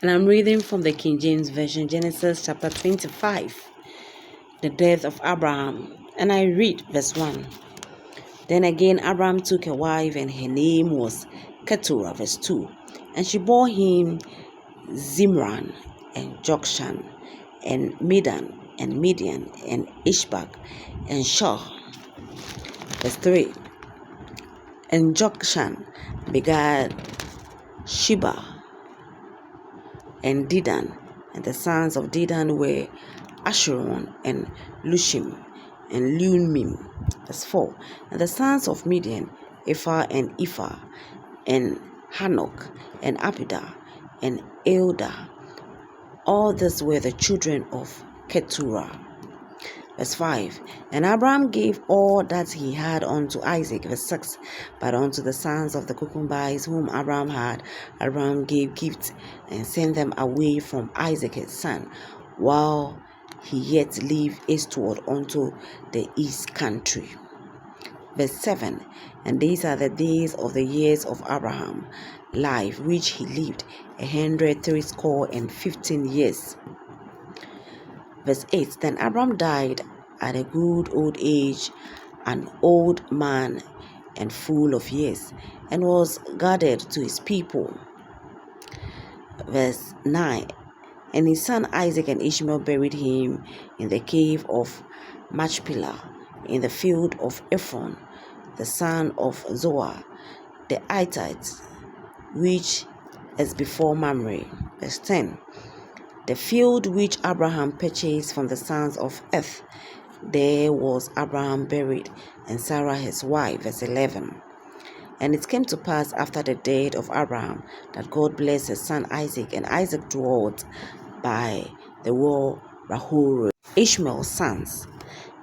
And I'm reading from the King James Version, Genesis chapter 25, the death of Abraham. And I read verse 1. Then again Abraham took a wife, and her name was Keturah, verse 2. And she bore him Zimran, and Jokshan, and Medan, and Midian, and Ishbak, and Shah. Verse 3. And Jokshan begat Sheba and Dedan, and the sons of Dedan were Asheron, and Lushim, and Lumim. Verse 4. And the sons of Midian, Ephah, and Ephah, and Hanok, and Abidah, and Eldah. All these were the children of Keturah. Verse 5. And Abraham gave all that he had unto Isaac. Verse 6. But unto the sons of the concubines whom Abraham had, Abraham gave gifts, and sent them away from Isaac his son, while he yet lived eastward unto the east country. Verse 7. And these are the days of the years of Abraham life, which he lived 160 years. Verse 8. Then Abraham died at a good old age, an old man and full of years, and was gathered to his people. Verse 9. And his son Isaac and Ishmael buried him in the cave of Machpelah, in the field of Ephron, the son of Zoar, the Hittite, which is before Mamre. Verse 10. The field which Abraham purchased from the sons of Heth, there was Abraham buried, and Sarah his wife. Verse 11. And it came to pass after the death of Abraham that God blessed his son Isaac, and Isaac dwelt by the well Rahor, Ishmael's sons.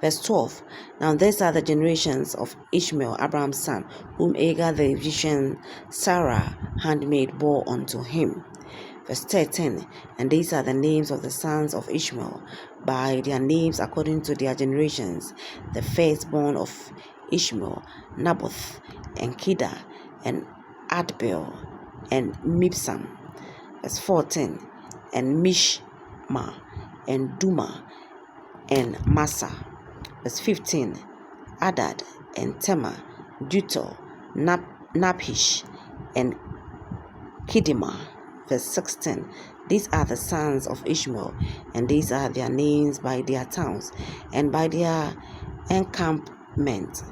Verse 12. Now these are the generations of Ishmael, Abraham's son, whom Agar the Egyptian, Sarah handmaid, bore unto him. Verse 13. And these are the names of the sons of Ishmael, by their names according to their generations. The firstborn of Ishmael, Naboth, and Kedar, and Adbel, and Mibsam. Verse 14. And Mishma, and Duma, and Massa. Verse 15. Adad, and Tema, Duto, Naphish, and Kidima. Verse 16. These are the sons of Ishmael, and these are their names by their towns, and by their encampment,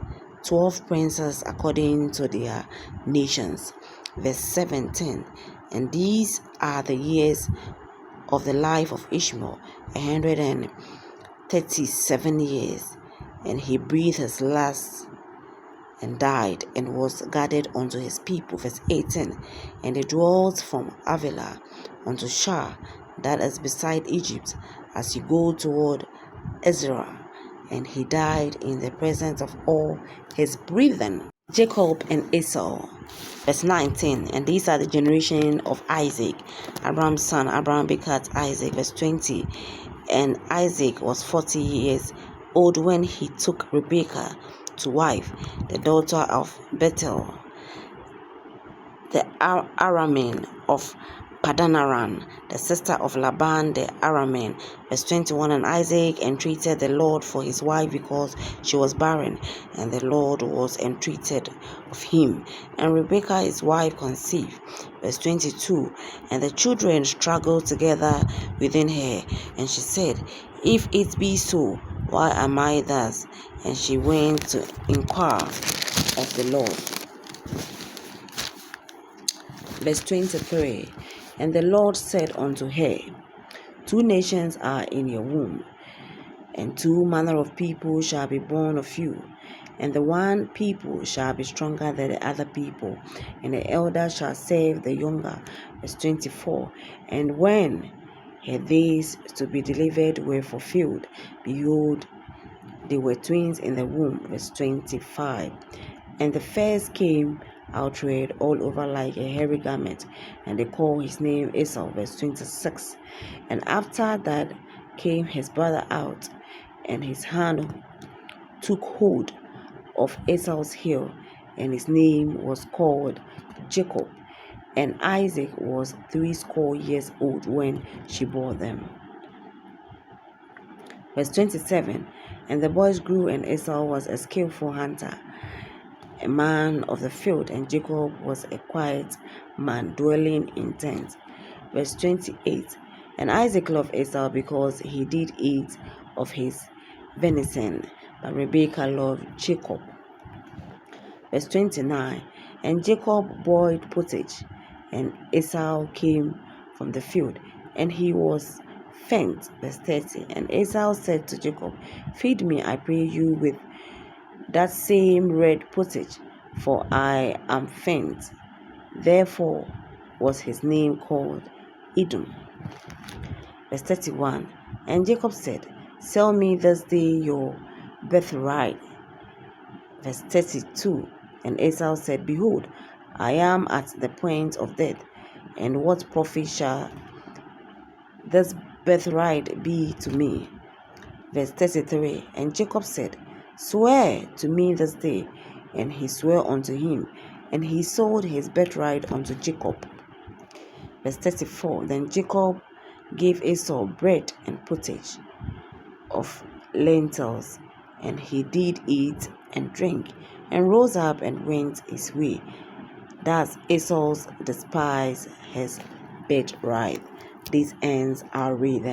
12 princes according to their nations. Verse 17. And these are the years of the life of Ishmael, 137 years. And he breathed his last, and died, and was gathered unto his people. Verse 18. And he dwelt from Avila unto Shah, that is beside Egypt, as you go toward Ezra. And he died in the presence of all his brethren, Jacob and Esau. Verse 19. And these are the generation of Isaac, Abraham's son. Abraham begat Isaac. Verse 20. And Isaac was 40 years old when he took Rebekah to wife, the daughter of Bethel, the Aramean of Padanaram, the sister of Laban the Aramean. Verse 21. And Isaac entreated the Lord for his wife, because she was barren, and the Lord was entreated of him. And Rebekah his wife conceived. Verse 22. And the children struggled together within her, and she said, If it be so, why am I thus? And she went to inquire of the Lord. Verse 23. And the Lord said unto her, 2 nations are in your womb, and 2 manner of people shall be born of you, and the one people shall be stronger than the other people, and the elder shall serve the younger. Verse 24. And when her days to be delivered were fulfilled, behold, they were twins in the womb. Verse 25. And the first came out red all over like a hairy garment, and they called his name Esau. Verse 26. And after that came his brother out, and his hand took hold of Esau's heel, and his name was called Jacob. and Isaac was 80 old when she bore them. Verse 27. And the boys grew, and Esau was a skillful hunter, a man of the field, and Jacob was a quiet man dwelling in tents. Verse 28. And Isaac loved Esau because he did eat of his venison, but Rebekah loved Jacob. Verse 29. And Jacob boiled pottage, and Esau came from the field, and he was faint. Verse 30. And Esau said to Jacob, Feed me, I pray you, with that same red pottage, for I am faint. Therefore was his name called Edom. Verse 31. And Jacob said, Sell me this day your birthright. Verse 32. And Esau said, Behold, I am at the point of death, and what profit shall this birthright be to me? Verse 33. And Jacob said, Swear to me this day. And he swore unto him, and he sold his birthright unto Jacob. Verse 34. Then Jacob gave Esau bread and pottage of lentils, and he did eat and drink, and rose up and went his way. Thus Esau despised his birthright. These ends are read.